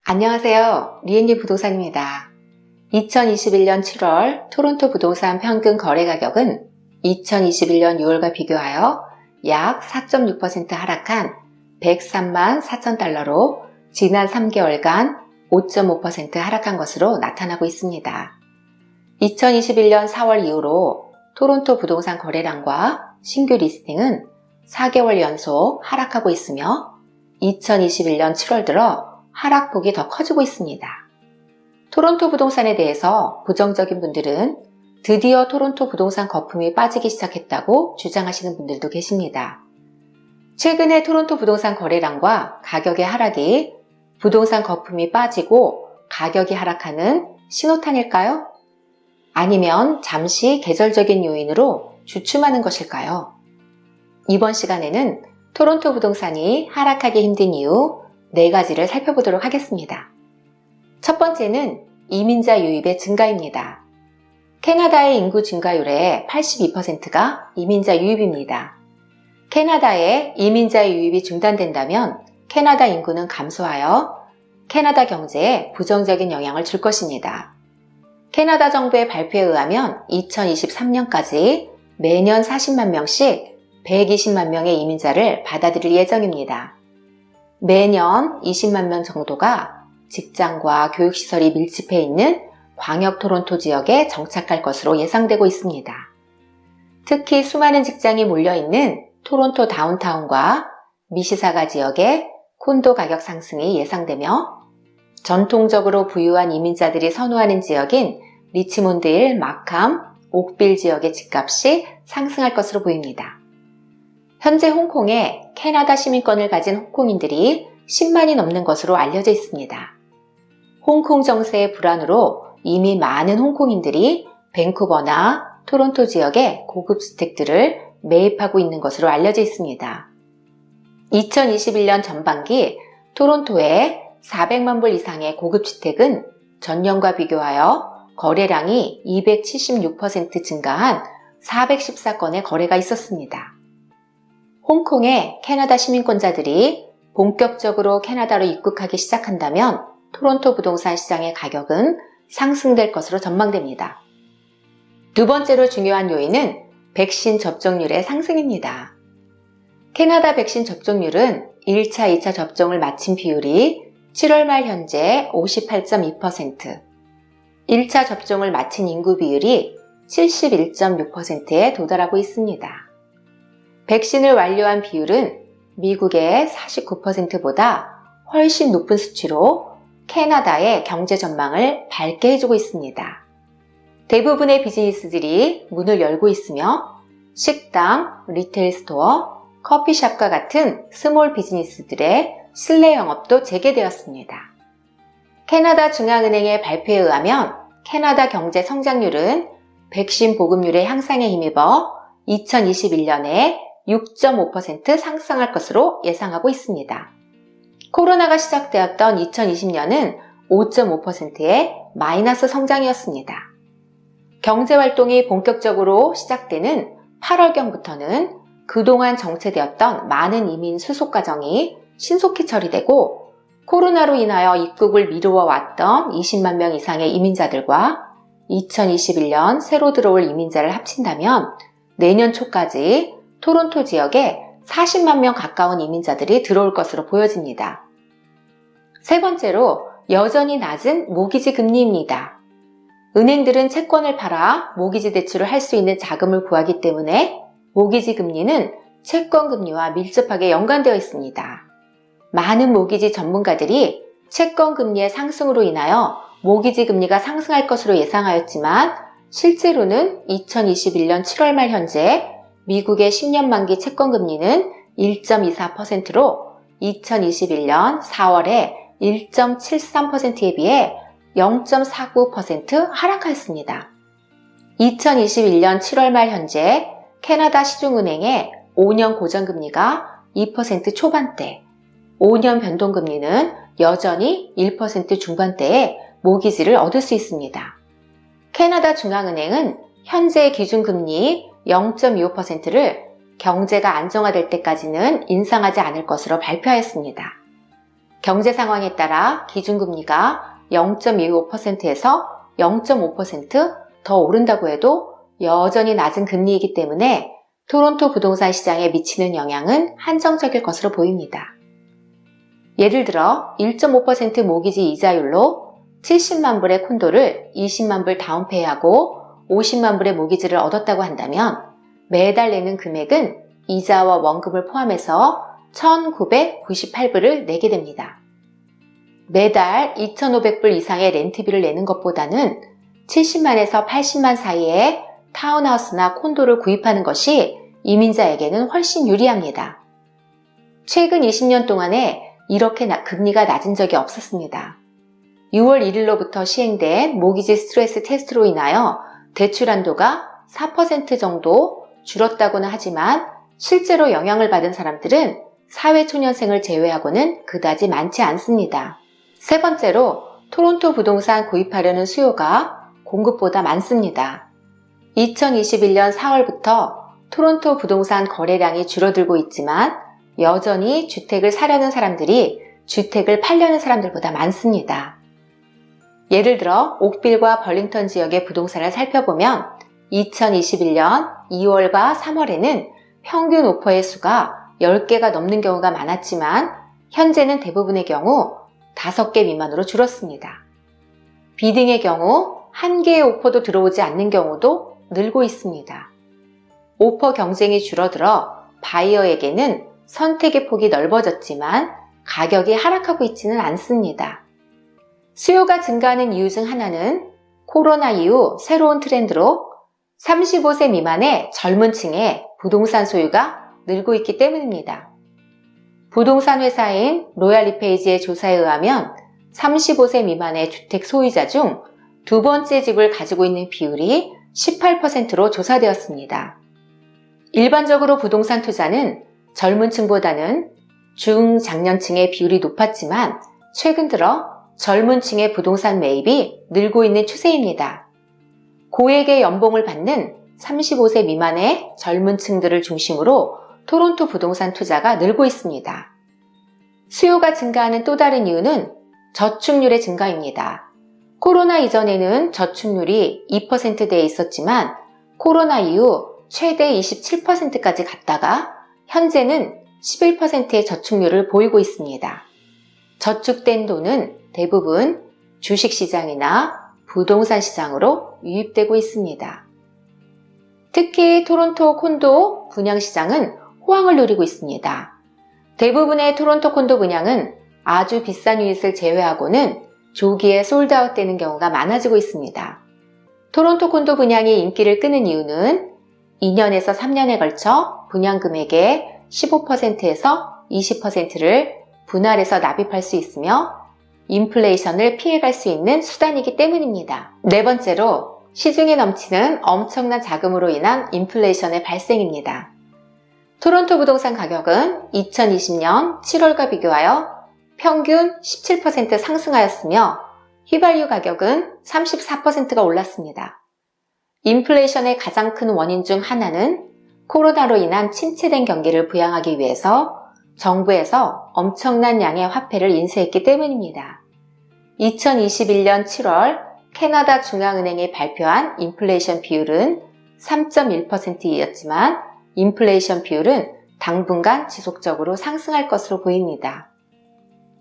안녕하세요. 리앤리 부동산입니다. 2021년 7월 토론토 부동산 평균 거래 가격은 2021년 6월과 비교하여 약 4.6% 하락한 103만 4천 달러로 지난 3개월간 5.5% 하락한 것으로 나타나고 있습니다. 2021년 4월 이후로 토론토 부동산 거래량과 신규 리스팅은 4개월 연속 하락하고 있으며 2021년 7월 들어 하락폭이 더 커지고 있습니다. 토론토 부동산에 대해서 부정적인 분들은 드디어 토론토 부동산 거품이 빠지기 시작했다고 주장하시는 분들도 계십니다. 최근에 토론토 부동산 거래량과 가격의 하락이 부동산 거품이 빠지고 가격이 하락하는 신호탄일까요? 아니면 잠시 계절적인 요인으로 주춤하는 것일까요? 이번 시간에는 토론토 부동산이 하락하기 힘든 이유 4가지를 살펴보도록 하겠습니다. 첫 번째는 이민자 유입의 증가입니다. 캐나다의 인구 증가율의 82%가 이민자 유입입니다. 캐나다의 이민자 유입이 중단된다면 캐나다 인구는 감소하여 캐나다 경제에 부정적인 영향을 줄 것입니다. 캐나다 정부의 발표에 의하면 2023년까지 매년 40만 명씩 120만 명의 이민자를 받아들일 예정입니다. 매년 20만 명 정도가 직장과 교육시설이 밀집해 있는 광역 토론토 지역에 정착할 것으로 예상되고 있습니다. 특히 수많은 직장이 몰려있는 토론토 다운타운과 미시사가 지역의 콘도 가격 상승이 예상되며 전통적으로 부유한 이민자들이 선호하는 지역인 리치몬드일, 마캄, 옥빌 지역의 집값이 상승할 것으로 보입니다. 현재 홍콩에 캐나다 시민권을 가진 홍콩인들이 10만이 넘는 것으로 알려져 있습니다. 홍콩 정세의 불안으로 이미 많은 홍콩인들이 밴쿠버나 토론토 지역의 고급 주택들을 매입하고 있는 것으로 알려져 있습니다. 2021년 전반기 토론토의 400만 불 이상의 고급 주택은 전년과 비교하여 거래량이 276% 증가한 414건의 거래가 있었습니다. 홍콩의 캐나다 시민권자들이 본격적으로 캐나다로 입국하기 시작한다면 토론토 부동산 시장의 가격은 상승될 것으로 전망됩니다. 두 번째로 중요한 요인은 백신 접종률의 상승입니다. 캐나다 백신 접종률은 1차, 2차 접종을 마친 비율이 7월 말 현재 58.2%, 1차 접종을 마친 인구 비율이 71.6%에 도달하고 있습니다. 백신을 완료한 비율은 미국의 49%보다 훨씬 높은 수치로 캐나다의 경제 전망을 밝게 해주고 있습니다. 대부분의 비즈니스들이 문을 열고 있으며 식당, 리테일 스토어, 커피숍과 같은 스몰 비즈니스들의 실내 영업도 재개되었습니다. 캐나다 중앙은행의 발표에 의하면 캐나다 경제 성장률은 백신 보급률의 향상에 힘입어 2021년에 6.5% 상승할 것으로 예상하고 있습니다. 코로나가 시작되었던 2020년은 5.5%의 마이너스 성장이었습니다. 경제활동이 본격적으로 시작되는 8월경부터는 그동안 정체되었던 많은 이민 수속 과정이 신속히 처리되고 코로나로 인하여 입국을 미루어 왔던 20만 명 이상의 이민자들과 2021년 새로 들어올 이민자를 합친다면 내년 초까지 토론토 지역에 40만 명 가까운 이민자들이 들어올 것으로 보여집니다. 세 번째로 여전히 낮은 모기지 금리입니다. 은행들은 채권을 팔아 모기지 대출을 할 수 있는 자금을 구하기 때문에 모기지 금리는 채권 금리와 밀접하게 연관되어 있습니다. 많은 모기지 전문가들이 채권 금리의 상승으로 인하여 모기지 금리가 상승할 것으로 예상하였지만 실제로는 2021년 7월 말 현재 미국의 10년 만기 채권 금리는 1.24%로 2021년 4월에 1.73%에 비해 0.49% 하락하였습니다. 2021년 7월 말 현재 캐나다 시중은행의 5년 고정금리가 2% 초반대, 5년 변동금리는 여전히 1% 중반대에 모기지를 얻을 수 있습니다. 캐나다 중앙은행은 현재 기준금리 0.25%를 경제가 안정화될 때까지는 인상하지 않을 것으로 발표하였습니다. 경제 상황에 따라 기준금리가 0.25%에서 0.5% 더 오른다고 해도 여전히 낮은 금리이기 때문에 토론토 부동산 시장에 미치는 영향은 한정적일 것으로 보입니다. 예를 들어 1.5% 모기지 이자율로 70만 불의 콘도를 20만 불 다운페이하고 50만 불의 모기지를 얻었다고 한다면 매달 내는 금액은 이자와 원금을 포함해서 1,998불을 내게 됩니다. 매달 2,500불 이상의 렌트비를 내는 것보다는 70만에서 80만 사이에 타운하우스나 콘도를 구입하는 것이 이민자에게는 훨씬 유리합니다. 최근 20년 동안에 이렇게 금리가 낮은 적이 없었습니다. 6월 1일로부터 시행된 모기지 스트레스 테스트로 인하여 대출 한도가 4% 정도 줄었다고는 하지만 실제로 영향을 받은 사람들은 사회초년생을 제외하고는 그다지 많지 않습니다. 세 번째로 토론토 부동산 구입하려는 수요가 공급보다 많습니다. 2021년 4월부터 토론토 부동산 거래량이 줄어들고 있지만 여전히 주택을 사려는 사람들이 주택을 팔려는 사람들보다 많습니다. 예를 들어 옥빌과 벌링턴 지역의 부동산을 살펴보면 2021년 2월과 3월에는 평균 오퍼의 수가 10개가 넘는 경우가 많았지만 현재는 대부분의 경우 5개 미만으로 줄었습니다. 비딩의 경우 1개의 오퍼도 들어오지 않는 경우도 늘고 있습니다. 오퍼 경쟁이 줄어들어 바이어에게는 선택의 폭이 넓어졌지만 가격이 하락하고 있지는 않습니다. 수요가 증가하는 이유 중 하나는 코로나 이후 새로운 트렌드로 35세 미만의 젊은 층의 부동산 소유가 늘고 있기 때문입니다. 부동산 회사인 로얄리페이지의 조사에 의하면 35세 미만의 주택 소유자 중 두 번째 집을 가지고 있는 비율이 18%로 조사되었습니다. 일반적으로 부동산 투자는 젊은 층보다는 중장년층의 비율이 높았지만 최근 들어 젊은 층의 부동산 매입이 늘고 있는 추세입니다. 고액의 연봉을 받는 35세 미만의 젊은 층들을 중심으로 토론토 부동산 투자가 늘고 있습니다. 수요가 증가하는 또 다른 이유는 저축률의 증가입니다. 코로나 이전에는 저축률이 2%대에 있었지만 코로나 이후 최대 27%까지 갔다가 현재는 11%의 저축률을 보이고 있습니다. 저축된 돈은 대부분 주식시장이나 부동산 시장으로 유입되고 있습니다. 특히 토론토 콘도 분양시장은 호황을 누리고 있습니다. 대부분의 토론토 콘도 분양은 아주 비싼 유닛을 제외하고는 조기에 솔드아웃 되는 경우가 많아지고 있습니다. 토론토 콘도 분양이 인기를 끄는 이유는 2년에서 3년에 걸쳐 분양 금액의 15%에서 20%를 분할해서 납입할 수 있으며 인플레이션을 피해갈 수 있는 수단이기 때문입니다. 네 번째로 시중에 넘치는 엄청난 자금으로 인한 인플레이션의 발생입니다. 토론토 부동산 가격은 2020년 7월과 비교하여 평균 17% 상승하였으며 휘발유 가격은 34%가 올랐습니다. 인플레이션의 가장 큰 원인 중 하나는 코로나로 인한 침체된 경기를 부양하기 위해서 정부에서 엄청난 양의 화폐를 인수했기 때문입니다. 2021년 7월 캐나다 중앙은행이 발표한 인플레이션 비율은 3.1%였지만 인플레이션 비율은 당분간 지속적으로 상승할 것으로 보입니다.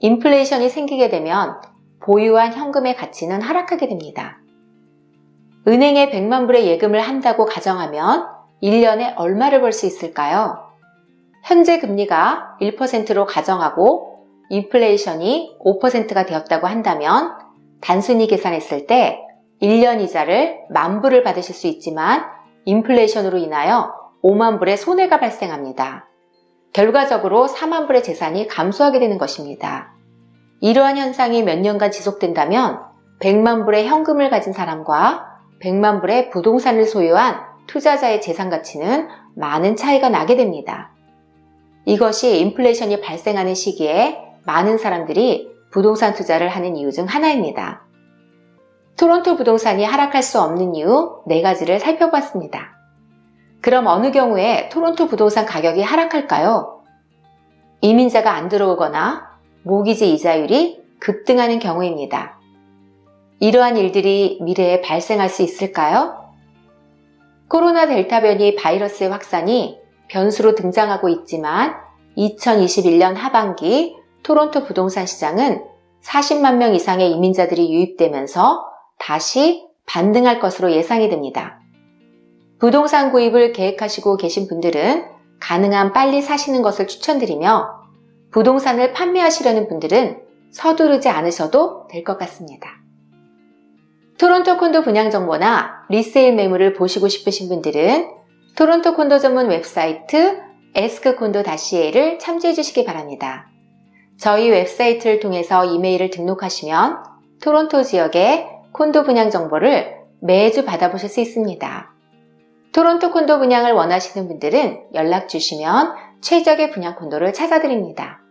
인플레이션이 생기게 되면 보유한 현금의 가치는 하락하게 됩니다. 은행에 100만 불의 예금을 한다고 가정하면 1년에 얼마를 벌 수 있을까요? 현재 금리가 1%로 가정하고 인플레이션이 5%가 되었다고 한다면 단순히 계산했을 때 1년 이자를 10,000불을 받으실 수 있지만 인플레이션으로 인하여 5만 불의 손해가 발생합니다. 결과적으로 4만 불의 재산이 감소하게 되는 것입니다. 이러한 현상이 몇 년간 지속된다면 100만 불의 현금을 가진 사람과 100만 불의 부동산을 소유한 투자자의 재산 가치는 많은 차이가 나게 됩니다. 이것이 인플레이션이 발생하는 시기에 많은 사람들이 부동산 투자를 하는 이유 중 하나입니다. 토론토 부동산이 하락할 수 없는 이유 4가지를 살펴봤습니다. 그럼 어느 경우에 토론토 부동산 가격이 하락할까요? 이민자가 안 들어오거나 모기지 이자율이 급등하는 경우입니다. 이러한 일들이 미래에 발생할 수 있을까요? 코로나 델타 변이 바이러스의 확산이 변수로 등장하고 있지만 2021년 하반기 토론토 부동산 시장은 40만 명 이상의 이민자들이 유입되면서 다시 반등할 것으로 예상이 됩니다. 부동산 구입을 계획하시고 계신 분들은 가능한 빨리 사시는 것을 추천드리며 부동산을 판매하시려는 분들은 서두르지 않으셔도 될 것 같습니다. 토론토 콘도 분양 정보나 리세일 매물을 보시고 싶으신 분들은 토론토 콘도 전문 웹사이트 askcondo-a를 참조해 주시기 바랍니다. 저희 웹사이트를 통해서 이메일을 등록하시면 토론토 지역의 콘도 분양 정보를 매주 받아보실 수 있습니다. 토론토 콘도 분양을 원하시는 분들은 연락 주시면 최적의 분양 콘도를 찾아드립니다.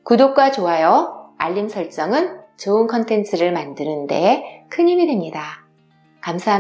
구독과 좋아요, 알림 설정은 좋은 컨텐츠를 만드는 데 큰 힘이 됩니다. 감사합니다.